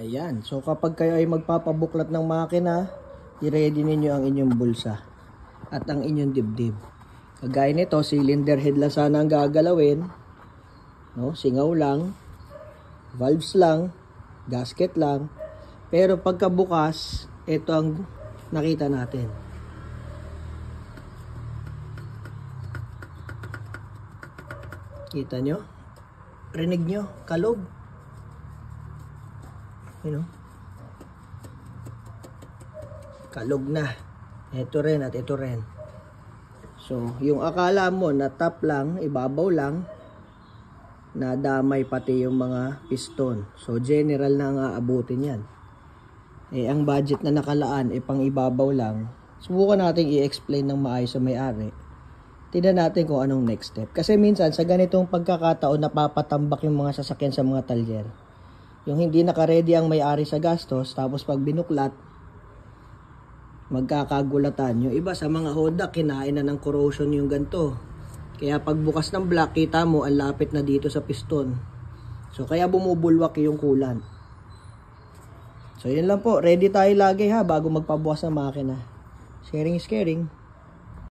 Ayan. So kapag kayo ay magpapabuklat ng makina, i-ready ninyo ang inyong bulsa at ang inyong dibdib. Kagaya nito, cylinder head lang sana ang gagalawin. No? Singaw lang, valves lang, gasket lang. Pero pagkabukas, ito ang nakita natin. Kita nyo? Rinig nyo? Kalog. You know? Kalog na. Ito rin at ito rin. So, yung akala mo na top lang, ibabaw lang, nadamay pati yung mga piston. So, general na nga abutin yan. Ang budget na nakalaan, pang ibabaw lang. Subukan natin i-explain ng maayos sa may-ari. Tingnan natin kung anong next step. Kasi minsan, sa ganitong pagkakataon, napapatambak yung mga sasakyan sa mga talyer. Yung hindi naka-ready ang may-ari sa gastos, tapos pag binuklat, magkakagulatan. Yung iba sa mga Honda, kinain na ng corrosion yung ganito. Kaya pagbukas ng block, kita mo, ang lapit na dito sa piston. So, kaya bumubulwak yung coolant. So, yun lang po. Ready tayo lagi ha, bago magpabukas ng makina. Sharing is caring.